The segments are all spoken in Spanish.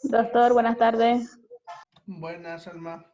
Doctor, buenas tardes. Buenas, Alma.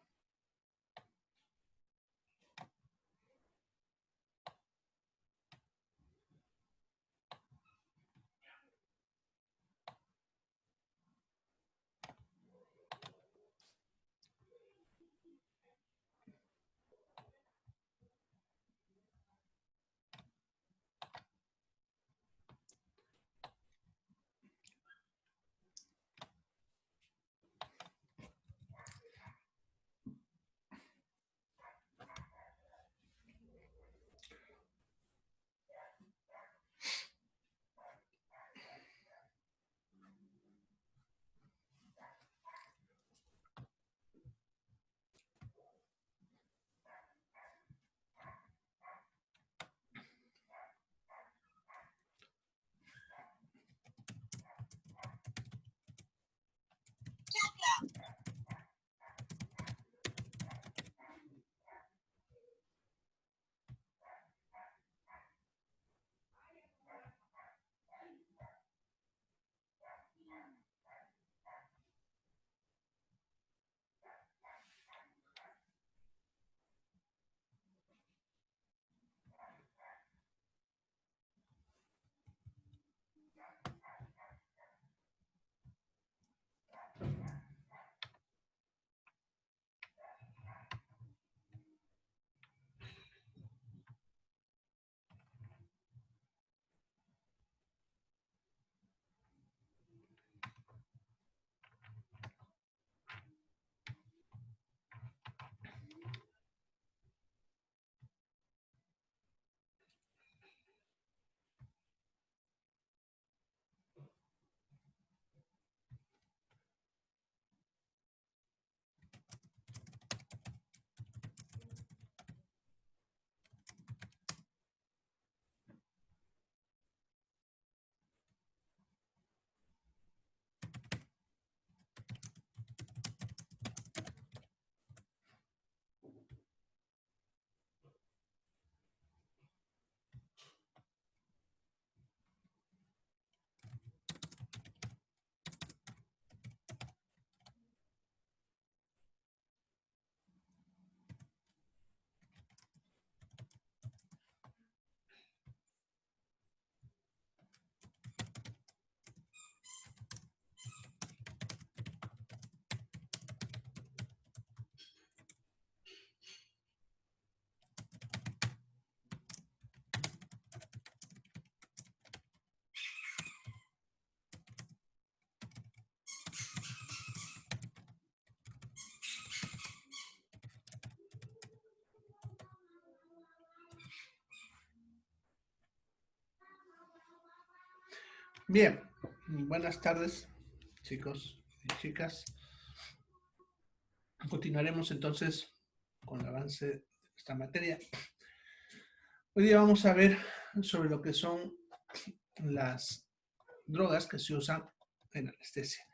Bien, buenas tardes, chicos y chicas. Continuaremos entonces con el avance de esta materia. Hoy día vamos a ver sobre lo que son las drogas que se usan en anestesia.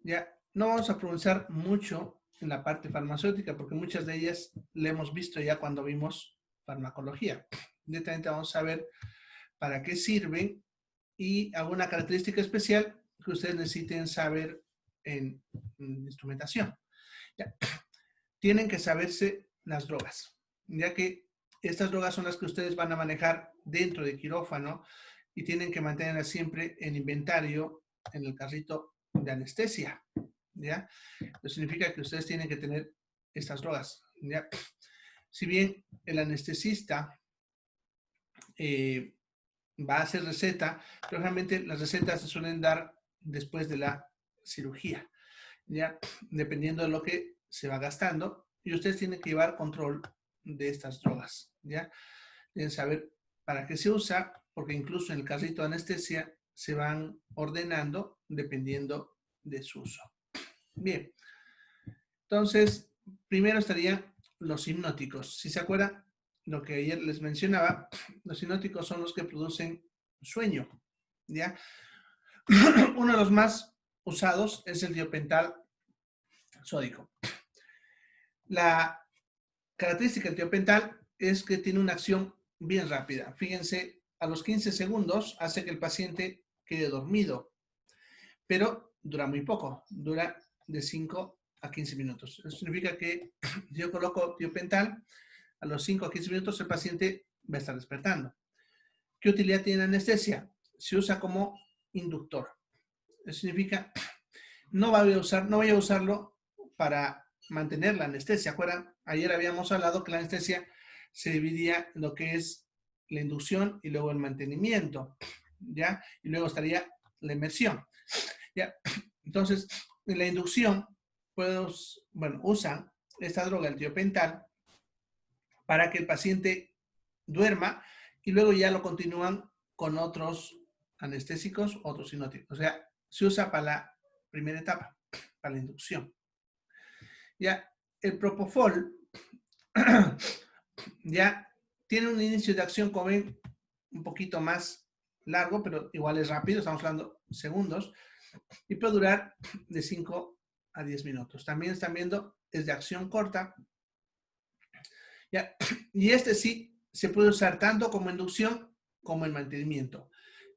Ya no vamos a profundizar mucho en la parte farmacéutica porque muchas de ellas le hemos visto ya cuando vimos farmacología. Directamente vamos a ver para qué sirven y alguna característica especial que ustedes necesiten saber en instrumentación. ¿Ya? Tienen que saberse las drogas, ya que estas drogas son las que ustedes van a manejar dentro de quirófano y tienen que mantenerlas siempre en inventario en el carrito de anestesia, ¿ya? Eso significa que ustedes tienen que tener estas drogas, ¿ya? Si bien el anestesista va a hacer receta, pero realmente las recetas se suelen dar después de la cirugía, ¿ya? Dependiendo de lo que se va gastando, y ustedes tienen que llevar control de estas drogas, ¿ya? Deben saber para qué se usa, porque incluso en el carrito de anestesia se van ordenando dependiendo de su uso. Bien, entonces, primero estarían los hipnóticos. Si se acuerdan, lo que ayer les mencionaba, los hipnóticos son los que producen sueño, ¿ya? Uno de los más usados es el tiopental sódico. La característica del tiopental es que tiene una acción bien rápida. Fíjense, a los 15 segundos hace que el paciente quede dormido, pero dura muy poco, dura de 5 a 15 minutos. Eso significa que si yo coloco tiopental, a los 5 a 15 minutos el paciente va a estar despertando. ¿Qué utilidad tiene la anestesia? Se usa como inductor. Eso significa, no voy a usarlo para mantener la anestesia. ¿Acuerdan? Ayer habíamos hablado que la anestesia se dividía en lo que es la inducción y luego el mantenimiento, ¿ya? Y luego estaría la inmersión, ¿ya? Entonces, en la inducción, usan esta droga, el tiopental, para que el paciente duerma y luego ya lo continúan con otros anestésicos, otros hipnóticos. O sea, se usa para la primera etapa, para la inducción. Ya, el propofol ya tiene un inicio de acción, como ven, un poquito más largo, pero igual es rápido, estamos hablando segundos, y puede durar de 5 a 10 minutos. También están viendo, es de acción corta. ¿Ya? Y este sí se puede usar tanto como inducción como en mantenimiento.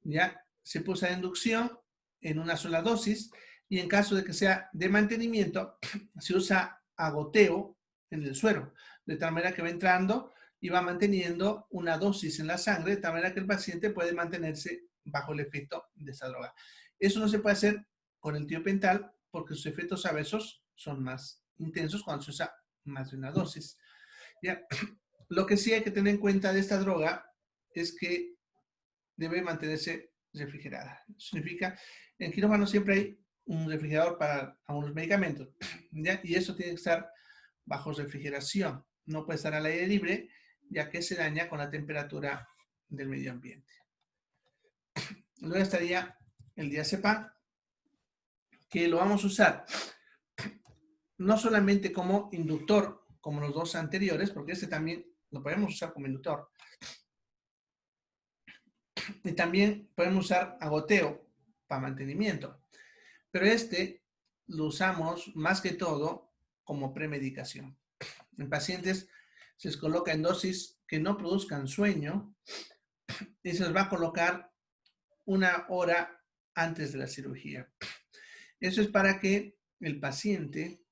¿Ya? Se puede usar inducción en una sola dosis y en caso de que sea de mantenimiento, se usa a goteo en el suero, de tal manera que va entrando y va manteniendo una dosis en la sangre, de tal manera que el paciente puede mantenerse bajo el efecto de esa droga. Eso no se puede hacer con el tiopental porque sus efectos adversos son más intensos cuando se usa más de una dosis. ¿Ya? Lo que sí hay que tener en cuenta de esta droga es que debe mantenerse refrigerada. Significa, en quirófano siempre hay un refrigerador para algunos medicamentos, ¿ya? Y eso tiene que estar bajo refrigeración. No puede estar al aire libre, ya que se daña con la temperatura del medio ambiente. Luego estaría el diazepam, que lo vamos a usar no solamente como inductor, como los dos anteriores, porque este también lo podemos usar como inductor, y también podemos usar a goteo para mantenimiento. Pero este lo usamos más que todo como premedicación. En pacientes se les coloca en dosis que no produzcan sueño y se les va a colocar 1 hora antes de la cirugía. Eso es para que el paciente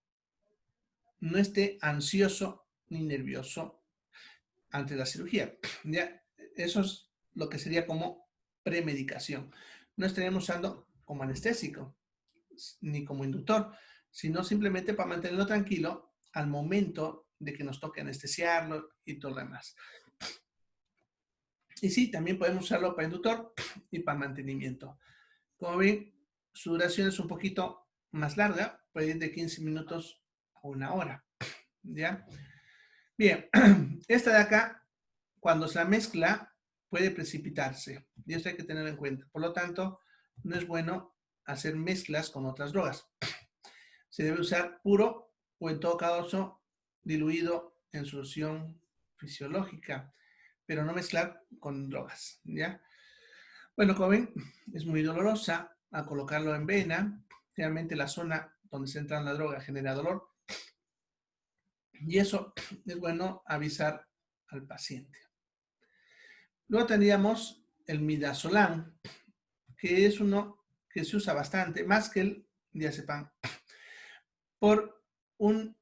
no esté ansioso ni nervioso antes de la cirugía. ¿Ya? Eso es lo que sería como premedicación. No estaríamos usando como anestésico ni como inductor, sino simplemente para mantenerlo tranquilo al momento de que nos toque anestesiarlo y todo lo demás. Y sí, también podemos usarlo para inductor y para mantenimiento. Como ven, su duración es un poquito más larga, puede ir de 15 minutos a 1 hora. ¿Ya? Bien, esta de acá, cuando se la mezcla, puede precipitarse. Y esto hay que tenerlo en cuenta. Por lo tanto, no es bueno hacer mezclas con otras drogas. Se debe usar puro o en todo caso diluido en solución fisiológica, pero no mezclar con drogas, ¿ya? Bueno, como ven, es muy dolorosa al colocarlo en vena. Realmente la zona donde se entra la droga genera dolor. Y eso es bueno avisar al paciente. Luego tendríamos el midazolam, que es uno que se usa bastante, más que el diazepam, por un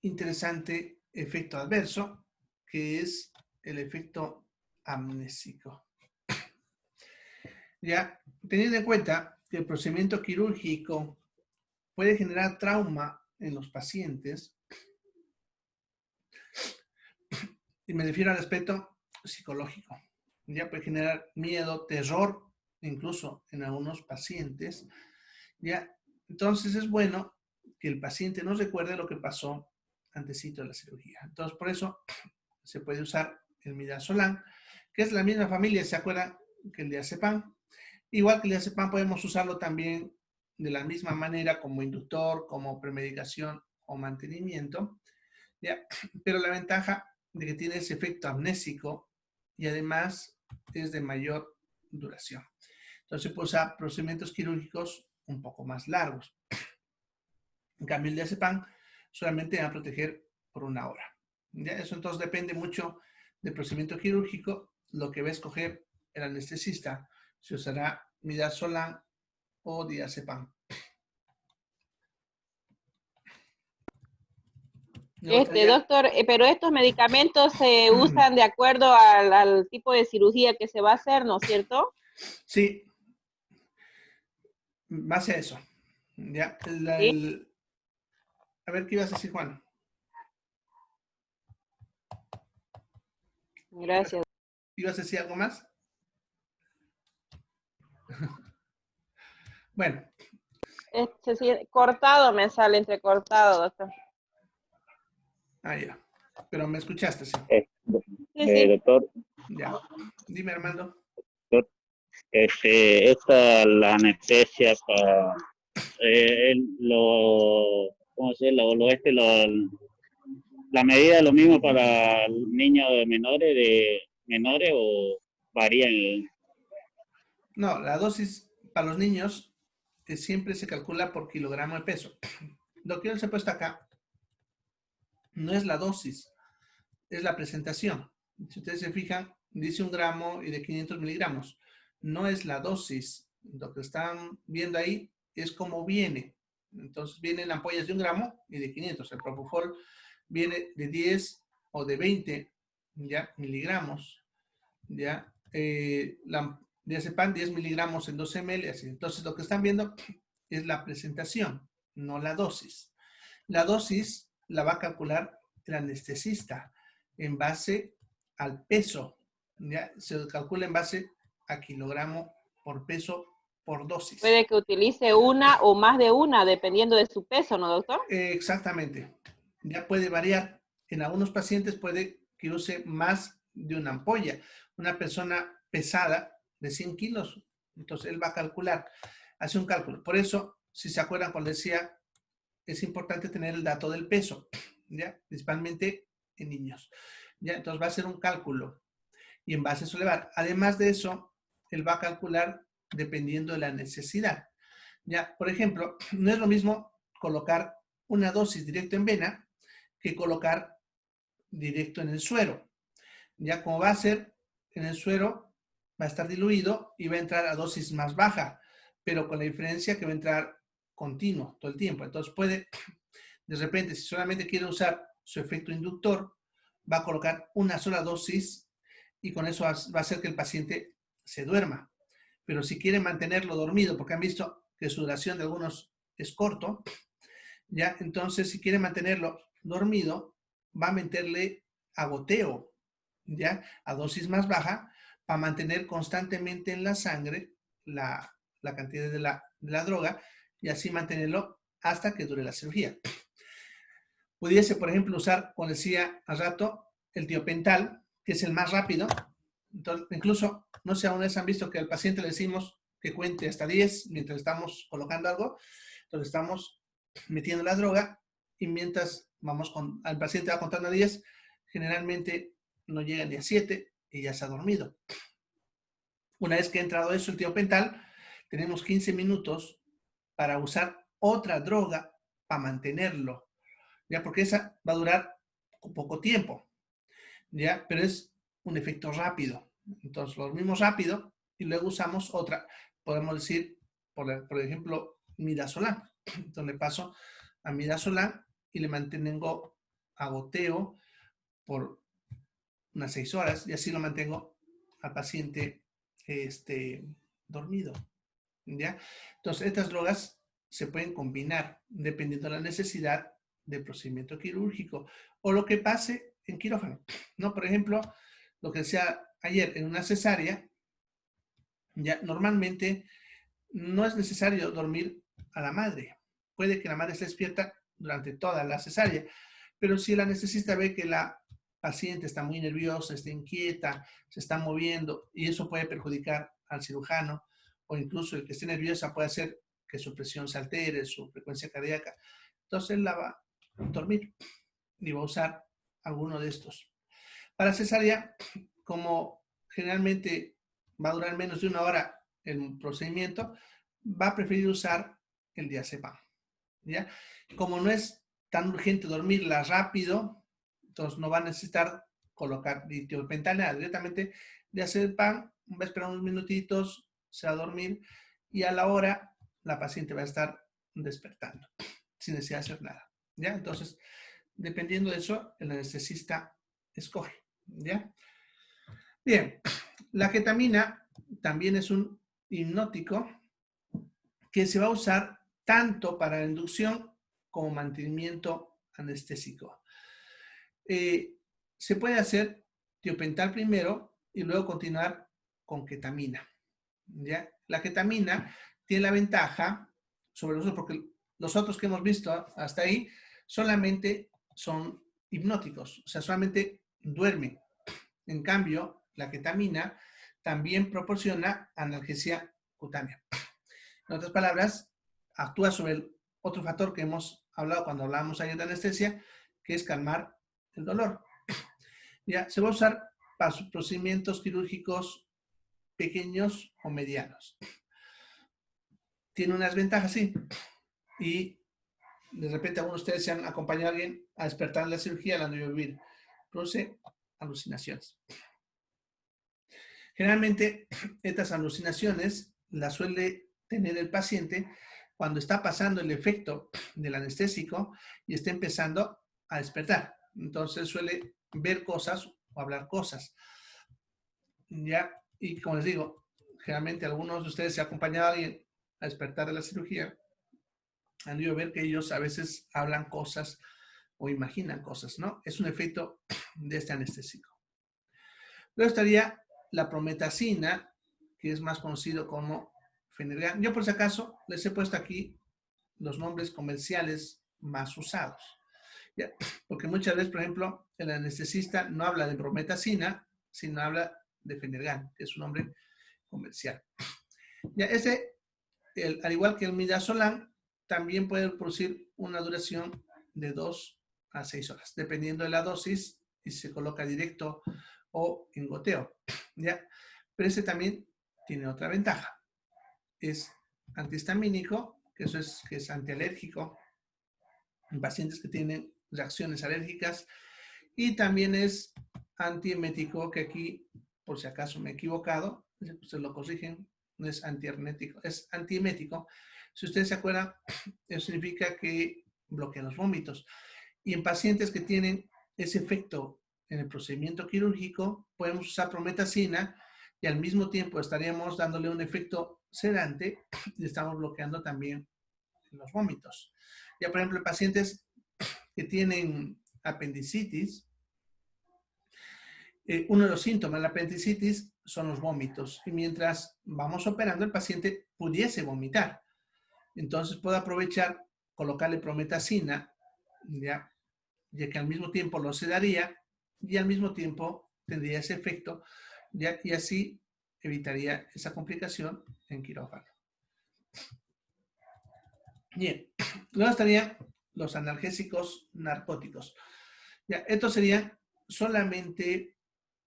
interesante efecto adverso, que es el efecto amnésico. Ya, teniendo en cuenta que el procedimiento quirúrgico puede generar trauma en los pacientes, y me refiero al aspecto psicológico, ya puede generar miedo, terror, incluso en algunos pacientes, ya, entonces es bueno que el paciente no recuerde lo que pasó antesito de la cirugía. Entonces, por eso se puede usar el midazolam, que es la misma familia, ¿se acuerdan? Que el diazepam. Igual que el diazepam podemos usarlo también de la misma manera como inductor, como premedicación o mantenimiento, ¿ya? Pero la ventaja de que tiene ese efecto amnésico y además es de mayor duración. Entonces puede usar procedimientos quirúrgicos un poco más largos. En cambio, el diazepam solamente va a proteger por 1 hora. ¿Ya? Eso entonces depende mucho del procedimiento quirúrgico, lo que va a escoger el anestesista, si usará midazolam o diazepam. Me gustaría... Doctor, pero estos medicamentos se usan de acuerdo al tipo de cirugía que se va a hacer, ¿no es cierto? Sí, base a eso. Ya, Sí, a ver, ¿qué ibas a decir, Juan? gracias. ¿Ibas a decir algo más? Bueno, Cortado me sale, entrecortado, doctor. ya. Pero me escuchaste, sí. Sí, sí. Doctor, Ya. Dime, Armando. doctor, esta, la anestesia para ¿cómo se llama? La medida es lo mismo para niños menores o varían. No, la dosis para los niños siempre se calcula por kilogramo de peso. Lo que yo les he puesto acá no es la dosis, es la presentación. Si ustedes se fijan, dice 1 gramo y de 500 miligramos. No es la dosis. Lo que están viendo ahí es cómo viene. Entonces vienen ampollas de 1 gramo y de 500. El Propofol viene de 10 o de 20 ya, miligramos. Ya, la diazepam 10 miligramos en 12 ml. Así. Entonces lo que están viendo es la presentación, no la dosis. La dosis la va a calcular el anestesista en base al peso. ¿Ya? Se calcula en base a kilogramo por peso por dosis. Puede que utilice una o más de una, dependiendo de su peso, ¿no, doctor? Exactamente. Ya puede variar. En algunos pacientes puede que use más de una ampolla. Una persona pesada de 100 kilos, entonces él va a calcular, hace un cálculo. Por eso, si se acuerdan cuando decía, es importante tener el dato del peso, ¿ya? Principalmente en niños. ¿Ya? Entonces va a hacer un cálculo y en base a eso le va. Además de eso, él va a calcular dependiendo de la necesidad. Ya, por ejemplo, no es lo mismo colocar una dosis directo en vena que colocar directo en el suero. Ya como va a ser en el suero, va a estar diluido y va a entrar a dosis más baja, pero con la diferencia que va a entrar continuo todo el tiempo. Entonces puede, de repente, si solamente quiere usar su efecto inductor, va a colocar una sola dosis y con eso va a hacer que el paciente se duerma. Pero si quiere mantenerlo dormido, porque han visto que su duración de algunos es corto, ya, entonces si quiere mantenerlo dormido, va a meterle a goteo, ya, a dosis más baja, para mantener constantemente en la sangre la cantidad de la droga y así mantenerlo hasta que dure la cirugía. Pudiese, por ejemplo, usar, como decía al rato, el tiopental, que es el más rápido. Entonces, incluso, no sé, aún vez han visto que al paciente le decimos que cuente hasta 10 mientras estamos colocando algo. Entonces, estamos metiendo la droga y mientras al paciente va contando a 10, generalmente no llega ni a 7 y ya se ha dormido. Una vez que ha entrado eso, el tiopental, tenemos 15 minutos para usar otra droga para mantenerlo, ya porque esa va a durar poco tiempo, ya, pero es un efecto rápido. Entonces lo dormimos rápido y luego usamos otra, podemos decir, por ejemplo, midazolam. Entonces le paso a midazolam y le mantengo a goteo por unas 6 horas y así lo mantengo al paciente dormido. ¿Ya? Entonces, estas drogas se pueden combinar dependiendo de la necesidad del procedimiento quirúrgico o lo que pase en quirófano. ¿No? Por ejemplo, lo que decía ayer, en una cesárea, ya normalmente no es necesario dormir a la madre. Puede que la madre esté despierta durante toda la cesárea, pero si el anestesista ve que la paciente está muy nerviosa, está inquieta, se está moviendo y eso puede perjudicar al cirujano o incluso el que esté nerviosa puede hacer que su presión se altere, su frecuencia cardíaca. Entonces él la va a dormir y va a usar alguno de estos. Para cesárea, como generalmente va a durar menos de 1 hora el procedimiento, va a preferir usar el diazepam. ¿Ya? Como no es tan urgente dormirla rápido, entonces no va a necesitar colocar ditiolpentanea, directamente diazepam, va a esperar unos minutitos, se va a dormir y a la hora la paciente va a estar despertando sin necesidad de hacer nada. ¿Ya? Entonces, Dependiendo de eso, el anestesista escoge, ¿ya? Bien, la ketamina también es un hipnótico que se va a usar tanto para la inducción como mantenimiento anestésico. Se puede hacer tiopental primero y luego continuar con ketamina, ¿ya? La ketamina tiene la ventaja sobre los otros, porque los otros que hemos visto hasta ahí solamente son hipnóticos, o sea, solamente duermen. En cambio, la ketamina también proporciona analgesia cutánea. En otras palabras, actúa sobre el otro factor que hemos hablado cuando hablábamos ayer de anestesia, que es calmar el dolor. Ya, se va a usar para procedimientos quirúrgicos pequeños o medianos. Tiene unas ventajas, sí. Y de repente algunos de ustedes se han acompañado a alguien a despertar en la cirugía, la han de vivir. Produce alucinaciones. Generalmente, estas alucinaciones las suele tener el paciente cuando está pasando el efecto del anestésico y está empezando a despertar. Entonces suele ver cosas o hablar cosas. ¿Ya? Y como les digo, generalmente algunos de ustedes se han acompañado a alguien a despertar de la cirugía, han ido a ver que ellos a veces hablan cosas o imaginan cosas, ¿no? Es un efecto de este anestésico. Luego estaría la prometacina, que es más conocido como Fenergan. Yo por si acaso les he puesto aquí los nombres comerciales más usados. ¿Ya? Porque muchas veces, por ejemplo, el anestesista no habla de prometacina, sino habla de Fenergan, que es un nombre comercial. Ya, al igual que el midazolam, también puede producir una duración de 2 a 6 horas, dependiendo de la dosis, y se coloca directo o en goteo. ¿Ya? Pero ese también tiene otra ventaja. Es antihistamínico, que es antialérgico en pacientes que tienen reacciones alérgicas, y también es antiemético, que aquí, por si acaso me he equivocado, se lo corrigen, no es antiemético, es antiemético. Si ustedes se acuerdan, eso significa que bloquea los vómitos. Y en pacientes que tienen ese efecto en el procedimiento quirúrgico, podemos usar prometacina y al mismo tiempo estaríamos dándole un efecto sedante y estamos bloqueando también los vómitos. Ya, por ejemplo, en pacientes que tienen apendicitis, uno de los síntomas de la apendicitis son los vómitos. Y mientras vamos operando, el paciente pudiese vomitar. Entonces puedo aprovechar, colocarle prometacina, ya que al mismo tiempo lo sedaría y al mismo tiempo tendría ese efecto, ya, y así evitaría esa complicación en quirófano. Bien, luego estarían los analgésicos narcóticos. Ya, estos serían solamente,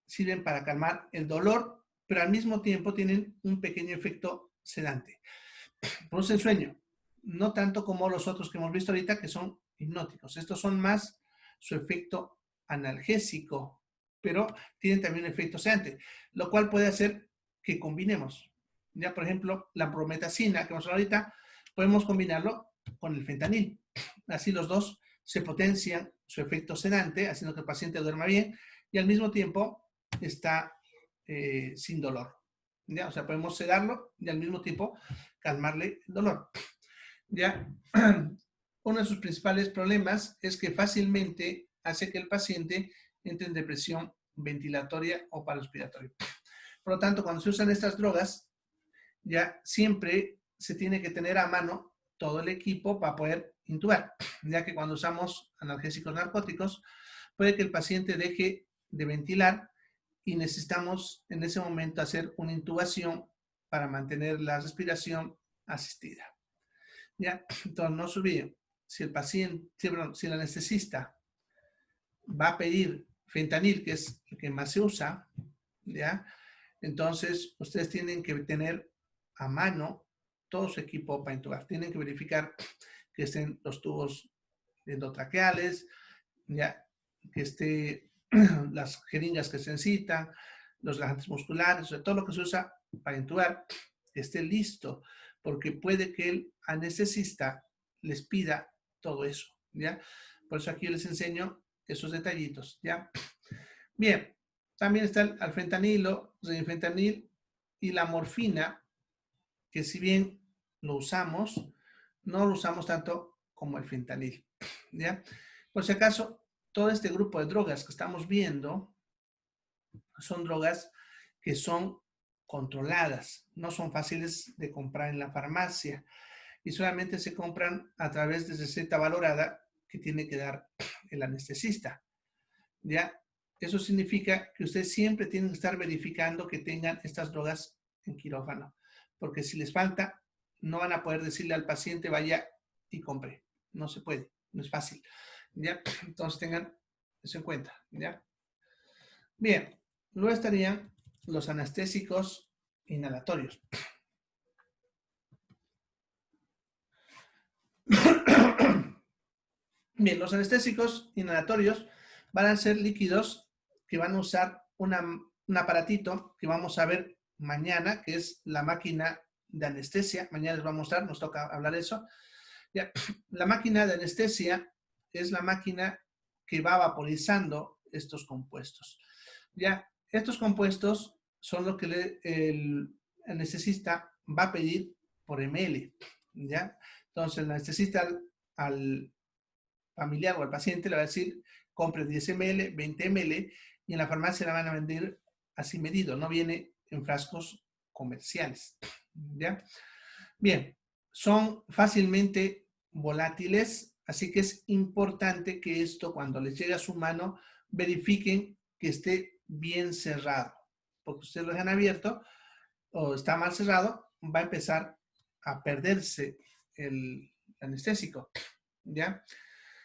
sirven para calmar el dolor, pero al mismo tiempo tienen un pequeño efecto sedante. Producen sueño, no tanto como los otros que hemos visto ahorita, que son hipnóticos. Estos son más su efecto analgésico, pero tienen también un efecto sedante, lo cual puede hacer que combinemos. Ya, por ejemplo, la prometacina que vamos a ver ahorita, podemos combinarlo con el fentanil. Así los dos se potencian su efecto sedante, haciendo que el paciente duerma bien y al mismo tiempo está sin dolor. ¿Ya? O sea, podemos sedarlo y al mismo tiempo calmarle el dolor. ¿Ya? Uno de sus principales problemas es que fácilmente hace que el paciente entre en depresión ventilatoria o pararrespiratoria. Por lo tanto, cuando se usan estas drogas, ya siempre se tiene que tener a mano todo el equipo para poder intubar, ya que cuando usamos analgésicos narcóticos, puede que el paciente deje de ventilar y necesitamos en ese momento hacer una intubación para mantener la respiración asistida. ¿Ya? Entonces, no se olviden, si el anestesista va a pedir fentanil, que es el que más se usa, ¿ya? Entonces, ustedes tienen que tener a mano todo su equipo para intubar. Tienen que verificar que estén los tubos endotraqueales, ¿ya? Que esté las jeringas que se necesitan, los relajantes musculares, o sea, todo lo que se usa para intubar, que esté listo, porque puede que el anestesista les pida todo eso, ¿ya? Por eso aquí les enseño esos detallitos, ¿ya? Bien, también está el fentanilo, fentanil y la morfina, que si bien lo usamos, no lo usamos tanto como el fentanil, ¿ya? Por si acaso, todo este grupo de drogas que estamos viendo son drogas que son controladas, no son fáciles de comprar en la farmacia y solamente se compran a través de receta valorada que tiene que dar el anestesista, ¿ya? Eso significa que ustedes siempre tienen que estar verificando que tengan estas drogas en quirófano, porque si les falta, no van a poder decirle al paciente vaya y compre. No se puede, no es fácil, ¿ya? Entonces tengan eso en cuenta, ¿ya? Bien, luego estarían los anestésicos inhalatorios. Bien, los anestésicos inhalatorios van a ser líquidos que van a usar un aparatito que vamos a ver mañana, que es la máquina de anestesia. Mañana les voy a mostrar, nos toca hablar de eso. Ya, la máquina de anestesia es la máquina que va vaporizando estos compuestos. Ya, estos compuestos son lo que el anestesista va a pedir por ml. ¿Ya? Entonces, el anestesista al familiar o al paciente le va a decir, compre 10 ml, 20 ml, y en la farmacia la van a vender así medido, no viene en frascos comerciales. ¿Ya? Bien, son fácilmente volátiles, así que es importante que esto, cuando les llegue a su mano, verifiquen que esté bien cerrado, porque ustedes lo dejan abierto o está mal cerrado, va a empezar a perderse el anestésico. ¿Ya?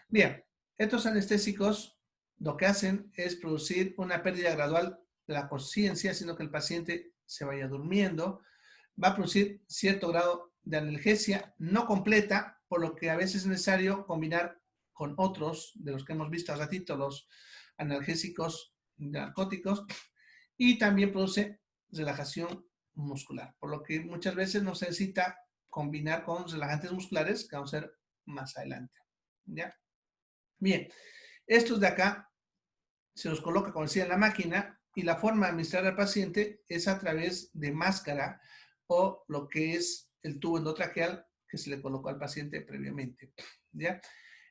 Bien, estos anestésicos lo que hacen es producir una pérdida gradual de la conciencia, haciendo que el paciente se vaya durmiendo. Va a producir cierto grado de analgesia, no completa, por lo que a veces es necesario combinar con otros, de los que hemos visto hace ratito, los analgésicos narcóticos, y también produce relajación muscular, por lo que muchas veces no se necesita combinar con relajantes musculares, que vamos a ver más adelante. ¿Ya? Bien, estos de acá se los coloca, como decía, en la máquina y la forma de administrar al paciente es a través de máscara o lo que es el tubo endotraqueal que se le colocó al paciente previamente. ¿Ya?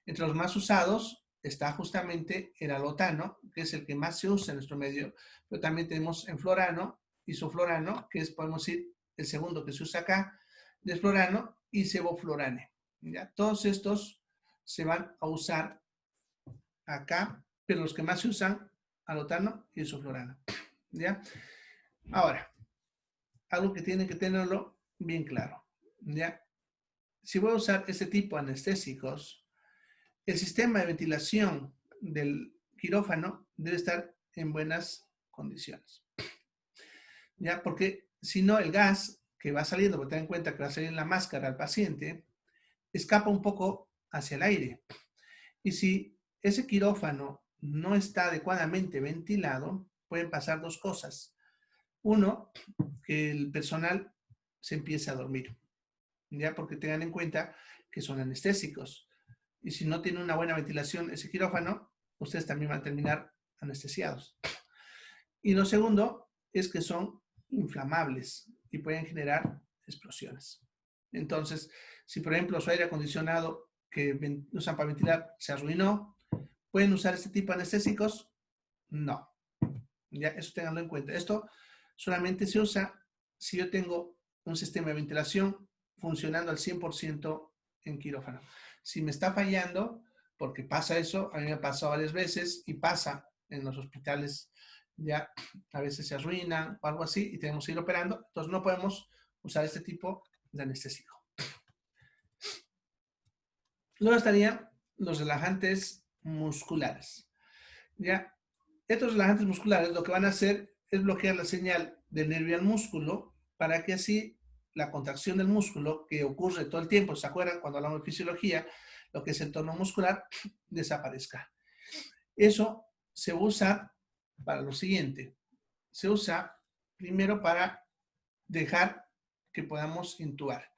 Entre los más usados está justamente el alotano, que es el que más se usa en nuestro medio, pero también tenemos enflorano, isoflorano, que es, podemos decir, el segundo que se usa acá, desflorano y sevoflurane. ¿Ya? Todos estos se van a usar acá, pero los que más se usan, alotano y isoflurano. ¿Ya? Ahora, algo que tienen que tenerlo bien claro. ¿Ya? Si voy a usar este tipo de anestésicos, el sistema de ventilación del quirófano debe estar en buenas condiciones. ¿Ya? Porque si no, el gas que va saliendo, porque ten en cuenta que va a salir en la máscara al paciente, escapa un poco hacia el aire. Y si ese quirófano no está adecuadamente ventilado, pueden pasar dos cosas. Uno, que el personal se empiece a dormir, ¿ya? Porque tengan en cuenta que son anestésicos. Y si no tiene una buena ventilación ese quirófano, ustedes también van a terminar anestesiados. Y lo segundo es que son inflamables y pueden generar explosiones. Entonces, si por ejemplo su aire acondicionado que usan para ventilar se arruinó, ¿pueden usar este tipo de anestésicos? No. Ya, eso tenganlo en cuenta. Esto solamente se usa si yo tengo un sistema de ventilación funcionando al 100% en quirófano. Si me está fallando, porque pasa eso, a mí me ha pasado varias veces y pasa en los hospitales, ya a veces se arruinan o algo así y tenemos que ir operando, entonces no podemos usar este tipo de anestésico. Luego estarían los relajantes musculares. ¿Ya? Estos relajantes musculares lo que van a hacer es bloquear la señal del nervio al músculo para que así la contracción del músculo que ocurre todo el tiempo, ¿se acuerdan cuando hablamos de fisiología? Lo que es el tono muscular desaparezca. Eso se usa para lo siguiente. Se usa primero para dejar que podamos intubar.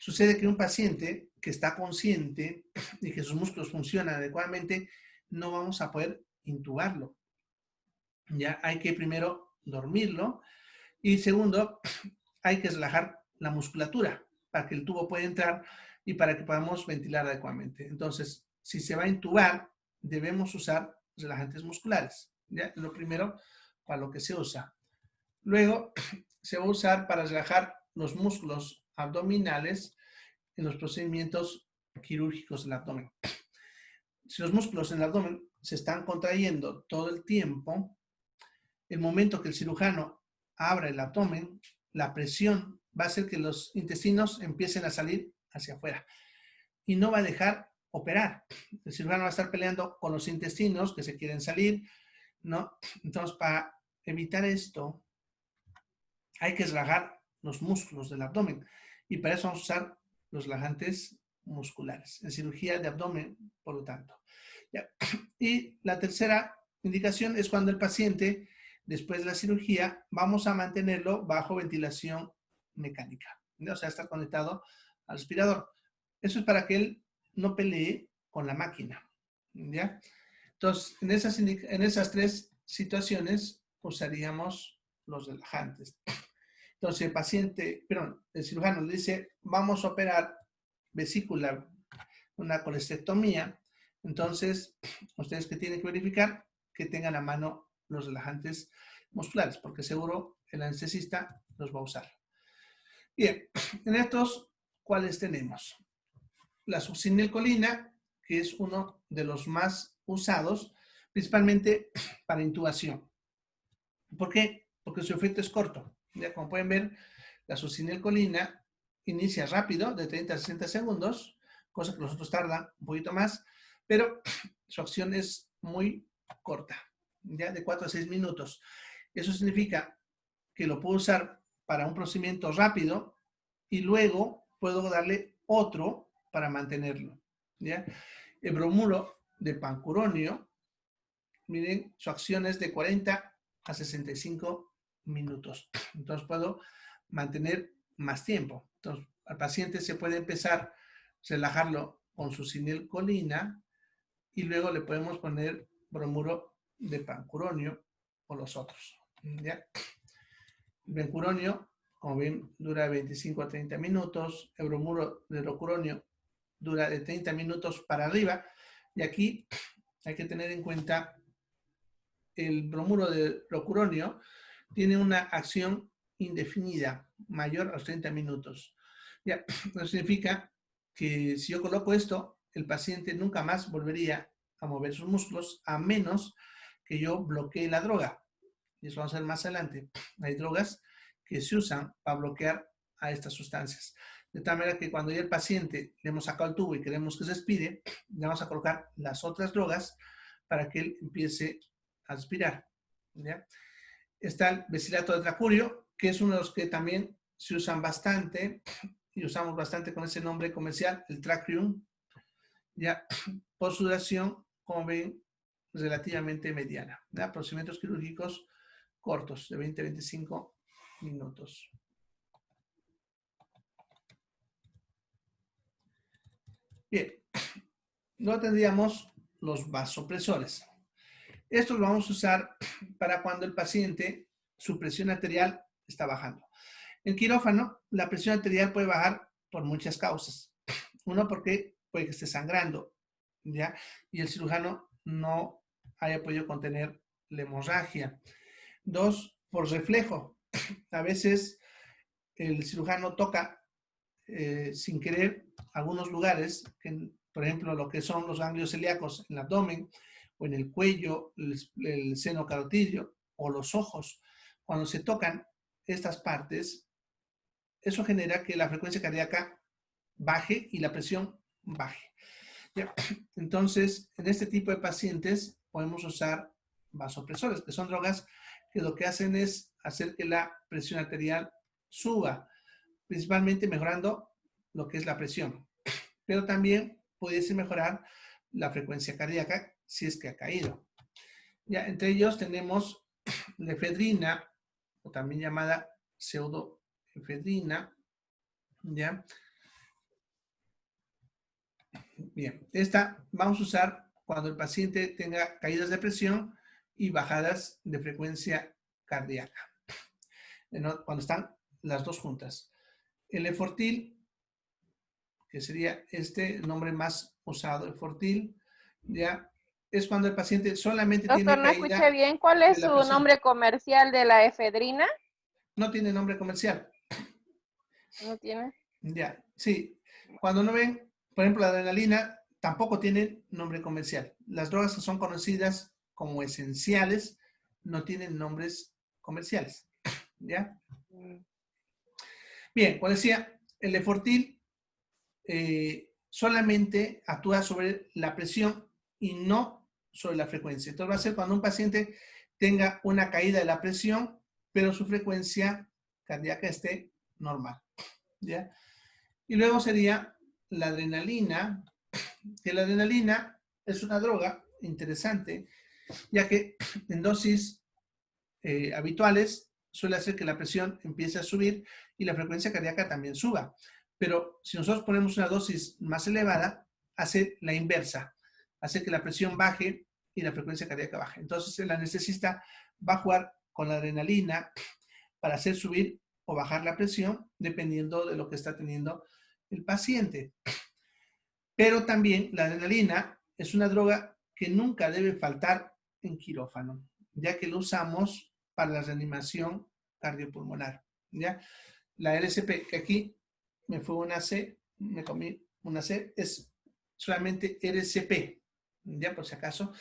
Sucede que un paciente que está consciente y que sus músculos funcionan adecuadamente, no vamos a poder intubarlo. Ya hay que primero dormirlo y segundo, hay que relajar la musculatura para que el tubo pueda entrar y para que podamos ventilar adecuadamente. Entonces, si se va a intubar, debemos usar relajantes musculares. ¿Ya? Lo primero para lo que se usa. Luego, se va a usar para relajar los músculos abdominales en los procedimientos quirúrgicos del abdomen. Si los músculos en el abdomen se están contrayendo todo el tiempo, el momento que el cirujano abra el abdomen, la presión va a hacer que los intestinos empiecen a salir hacia afuera y no va a dejar operar. El cirujano va a estar peleando con los intestinos que se quieren salir, ¿no? Entonces, para evitar esto, hay que relajar los músculos del abdomen y para eso vamos a usar los relajantes musculares en cirugía de abdomen, por lo tanto. ¿Ya? Y la tercera indicación es cuando el paciente, después de la cirugía, vamos a mantenerlo bajo ventilación mecánica, ¿ya? O sea, está conectado al respirador. Eso es para que él no pelee con la máquina, ¿ya? Entonces, en esas tres situaciones usaríamos los relajantes. Entonces, el cirujano le dice, vamos a operar vesícula, una colestectomía. Entonces, ustedes que tienen que verificar que tengan a mano los relajantes musculares, porque seguro el anestesista los va a usar. Bien, en estos, ¿cuáles tenemos? La succinilcolina, que es uno de los más usados, principalmente para intubación. ¿Por qué? Porque su efecto es corto. Ya, como pueden ver, la succinilcolina inicia rápido, de 30 a 60 segundos, cosa que los otros tardan un poquito más, pero su acción es muy corta, ya de 4 a 6 minutos. Eso significa que lo puedo usar para un procedimiento rápido y luego puedo darle otro para mantenerlo. ¿Ya? El bromuro de pancuronio, miren, su acción es de 40 a 65 minutos. Entonces puedo mantener más tiempo. Entonces, al paciente se puede empezar a relajarlo con succinilcolina y luego le podemos poner bromuro de pancuronio o los otros. ¿Ya? El bencuronio, como ven, dura 25 a 30 minutos. El bromuro de rocuronio dura de 30 minutos para arriba. Y aquí hay que tener en cuenta el bromuro de rocuronio tiene una acción indefinida, mayor a los 30 minutos. Ya, eso significa que si yo coloco esto, el paciente nunca más volvería a mover sus músculos a menos que yo bloquee la droga. Y eso vamos a ver más adelante. Hay drogas que se usan para bloquear a estas sustancias. De tal manera que cuando ya el paciente le hemos sacado el tubo y queremos que se expire, le vamos a colocar las otras drogas para que él empiece a respirar. ¿Ya? Está el besilato de tracurio, que es uno de los que también se usan bastante y usamos bastante con ese nombre comercial, el Tracrium, ya por su duración, como ven, relativamente mediana. ¿Ya? Procedimientos quirúrgicos cortos, de 20 a 25 minutos. Bien, luego tendríamos los vasopresores. Estos los vamos a usar para cuando el paciente, su presión arterial está bajando. En quirófano, la presión arterial puede bajar por muchas causas. Uno, porque puede que esté sangrando, ¿ya? Y el cirujano no haya podido contener la hemorragia. Dos, por reflejo. A veces el cirujano toca sin querer algunos lugares, por ejemplo, lo que son los ganglios celíacos en el abdomen, o en el cuello, el seno carotidio, o los ojos. Cuando se tocan estas partes, eso genera que la frecuencia cardíaca baje y la presión baje. ¿Ya? Entonces, en este tipo de pacientes podemos usar vasopresores, que son drogas que lo que hacen es hacer que la presión arterial suba, principalmente mejorando lo que es la presión. Pero también pudiese mejorar la frecuencia cardíaca si es que ha caído. Ya, entre ellos tenemos la efedrina, o también llamada pseudoefedrina, ¿ya? Bien, esta vamos a usar cuando el paciente tenga caídas de presión y bajadas de frecuencia cardíaca, ¿no? Cuando están las dos juntas. El Efortil, que sería este nombre más usado, Efortil, ya es cuando el paciente solamente Doctor, tiene no escuché caída bien. ¿Cuál de es la su presión. nombre comercial de la efedrina? No tiene nombre comercial. ¿No tiene? Ya, sí. Cuando no ven, por ejemplo, la adrenalina tampoco tiene nombre comercial. Las drogas que son conocidas como esenciales no tienen nombres comerciales. ¿Ya? Mm. Bien, como decía, el Lefortil solamente actúa sobre la presión y no sobre la frecuencia. Entonces va a ser cuando un paciente tenga una caída de la presión, pero su frecuencia cardíaca esté normal. ¿Ya? Y luego sería la adrenalina, que la adrenalina es una droga interesante, ya que en dosis habituales suele hacer que la presión empiece a subir y la frecuencia cardíaca también suba. Pero si nosotros ponemos una dosis más elevada, hace la inversa, hace que la presión baje y la frecuencia cardíaca baje. Entonces el anestesista va a jugar con la adrenalina para hacer subir o bajar la presión dependiendo de lo que está teniendo el paciente. Pero también la adrenalina es una droga que nunca debe faltar en quirófano, ya que lo usamos para la reanimación cardiopulmonar. ¿Ya? La RCP, que aquí me fue una C, me comí una C, es solamente RCP, ya por si acaso,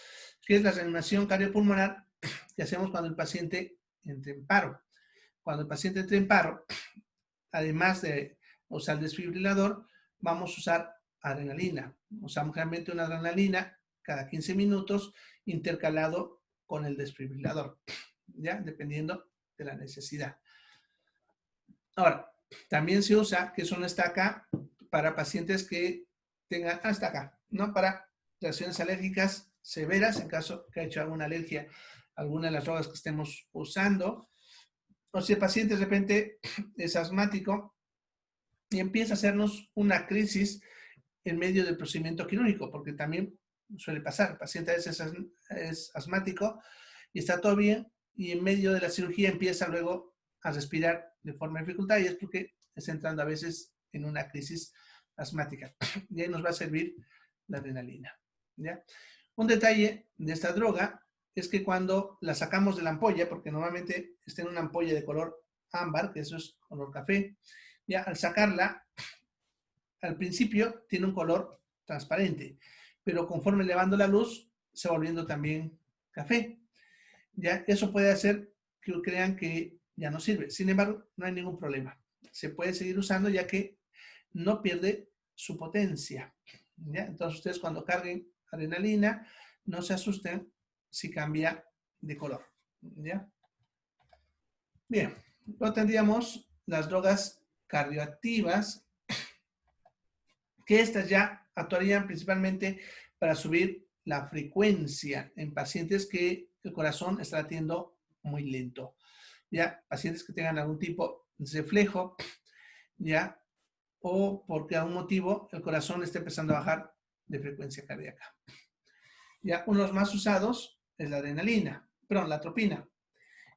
que es la reanimación cardiopulmonar que hacemos cuando el paciente entra en paro. Cuando el paciente entra en paro, además de usar el desfibrilador, vamos a usar adrenalina. Usamos realmente una adrenalina cada 15 minutos intercalado con el desfibrilador, ¿ya? Dependiendo de la necesidad. Ahora, también se usa, que eso no está acá, para pacientes que tengan, hasta acá, ¿no? Para reacciones alérgicas severas, en caso que haya hecho alguna alergia a alguna de las drogas que estemos usando. O si el paciente de repente es asmático, y empieza a hacernos una crisis en medio del procedimiento quirúrgico, porque también suele pasar. El paciente a veces es asmático y está todo bien, y en medio de la cirugía empieza luego a respirar de forma dificultad y es porque está entrando a veces en una crisis asmática. Y ahí nos va a servir la adrenalina. ¿Ya? Un detalle de esta droga es que cuando la sacamos de la ampolla, porque normalmente está en una ampolla de color ámbar, que eso es color café, ya al sacarla, al principio tiene un color transparente, pero conforme elevando la luz, se va volviendo también café. Ya eso puede hacer que crean que ya no sirve. Sin embargo, no hay ningún problema. Se puede seguir usando ya que no pierde su potencia. ¿Ya? Entonces ustedes cuando carguen adrenalina, no se asusten si cambia de color. ¿Ya? Bien, luego tendríamos las drogas cardioactivas, que estas ya actuarían principalmente para subir la frecuencia en pacientes que el corazón está latiendo muy lento. Ya, pacientes que tengan algún tipo de reflejo, ya, o porque a algún motivo el corazón está empezando a bajar de frecuencia cardíaca. Ya, uno de los más usados es la adrenalina, perdón, la atropina.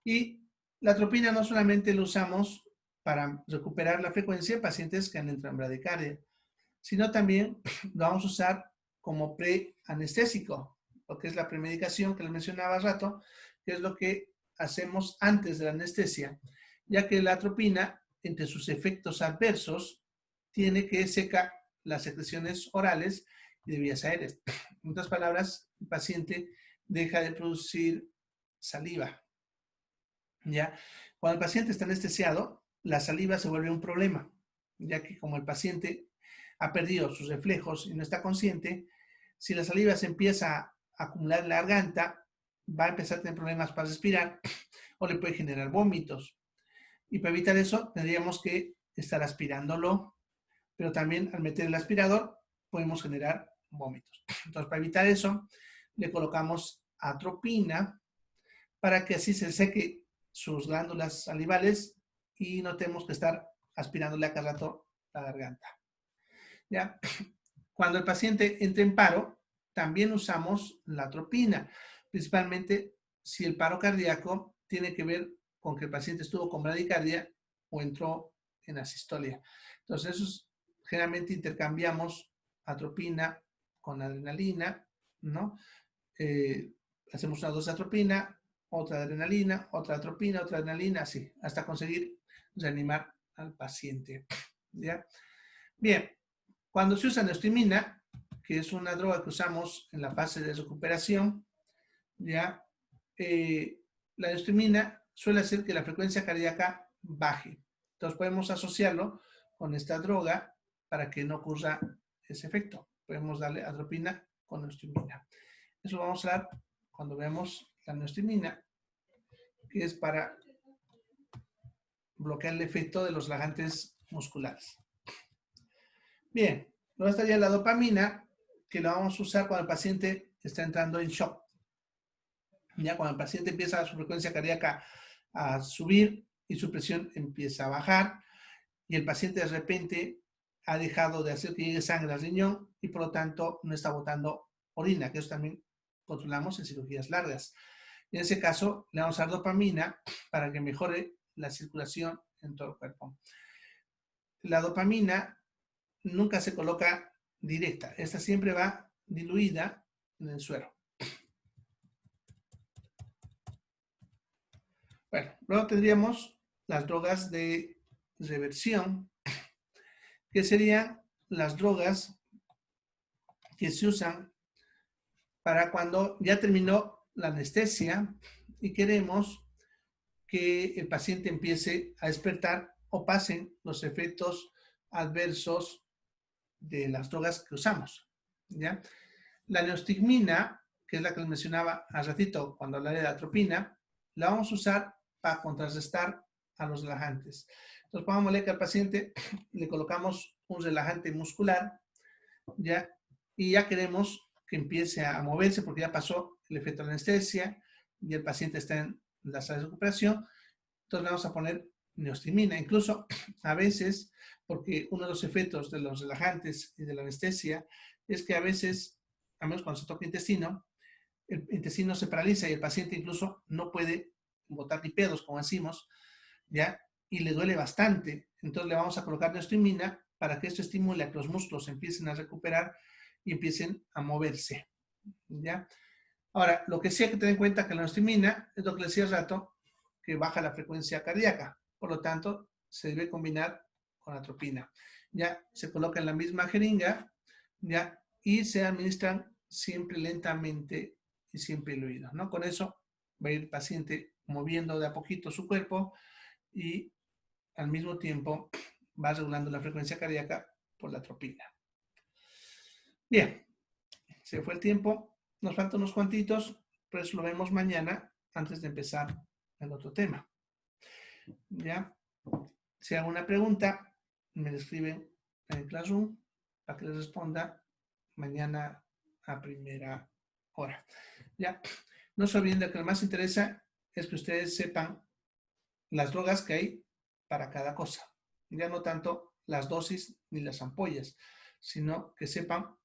Y la atropina no solamente lo usamos para recuperar la frecuencia en pacientes que han entrado en bradicardia, sino también lo vamos a usar como preanestésico, lo que es la premedicación que les mencionaba hace rato, que es lo que hacemos antes de la anestesia, ya que la atropina, entre sus efectos adversos, tiene que secar las secreciones orales y de vías aéreas. En otras palabras, el paciente deja de producir saliva. ¿Ya? Cuando el paciente está anestesiado, la saliva se vuelve un problema, ya que como el paciente ha perdido sus reflejos y no está consciente, si la saliva se empieza a acumular en la garganta, va a empezar a tener problemas para respirar o le puede generar vómitos. Y para evitar eso, tendríamos que estar aspirándolo, pero también al meter el aspirador podemos generar vómitos. Entonces, para evitar eso, le colocamos atropina para que así se seque sus glándulas salivales y no tenemos que estar aspirándole a cada rato la garganta. ¿Ya? Cuando el paciente entra en paro, también usamos la atropina, principalmente si el paro cardíaco tiene que ver con que el paciente estuvo con bradicardia o entró en asistolia. Entonces, generalmente intercambiamos atropina con adrenalina, ¿no? Hacemos una dosis de atropina, otra adrenalina, otra atropina, otra adrenalina, así, hasta conseguir reanimar al paciente. ¿Ya? Bien, cuando se usa neostimina, que es una droga que usamos en la fase de recuperación, ¿ya? La neostimina suele hacer que la frecuencia cardíaca baje. Entonces podemos asociarlo con esta droga para que no ocurra ese efecto. Podemos darle atropina con neostimina. Eso vamos a dar cuando veamos la neostimina, que es para bloquear el efecto de los relajantes musculares. Bien, luego estaría la dopamina, que la vamos a usar cuando el paciente está entrando en shock. Ya cuando el paciente empieza su frecuencia cardíaca a subir y su presión empieza a bajar, y el paciente de repente ha dejado de hacer que llegue sangre al riñón y por lo tanto no está botando orina, que eso también controlamos en cirugías largas. En ese caso, le vamos a dar dopamina para que mejore la circulación en todo el cuerpo. La dopamina nunca se coloca directa, esta siempre va diluida en el suero. Bueno, luego tendríamos las drogas de reversión, que serían las drogas que se usan para cuando ya terminó la anestesia y queremos que el paciente empiece a despertar o pasen los efectos adversos de las drogas que usamos, ¿ya? La neostigmina, que es la que les mencionaba hace ratito cuando hablé de la atropina, la vamos a usar para contrarrestar a los relajantes. Entonces, pongámosle que al paciente le colocamos un relajante muscular, ¿ya? Y ya queremos que empiece a moverse porque ya pasó el efecto de la anestesia y el paciente está en la sala de recuperación. Entonces le vamos a poner neostigmina. Incluso a veces, porque uno de los efectos de los relajantes y de la anestesia es que a veces, a menos cuando se toca intestino, el intestino se paraliza y el paciente incluso no puede botar ni pedos, como decimos, ¿ya? Y le duele bastante. Entonces le vamos a colocar neostigmina para que esto estimule a que los músculos empiecen a recuperar y empiecen a moverse, ¿ya? Ahora, lo que sí hay que tener en cuenta que la neostigmina es lo que les decía hace rato, que baja la frecuencia cardíaca. Por lo tanto, se debe combinar con atropina. Ya se coloca en la misma jeringa, ya, y se administran siempre lentamente y siempre diluido, ¿no? Con eso va a ir el paciente moviendo de a poquito su cuerpo y al mismo tiempo va regulando la frecuencia cardíaca por la atropina. Bien, se fue el tiempo, nos faltan unos cuantitos, pero eso lo vemos mañana antes de empezar el otro tema. ¿Ya? Si hay alguna pregunta, me la escriben en el Classroom para que les responda mañana a primera hora. ¿Ya? No se olviden de que lo más interesa es que ustedes sepan las drogas que hay para cada cosa. Ya no tanto las dosis ni las ampollas, sino que sepan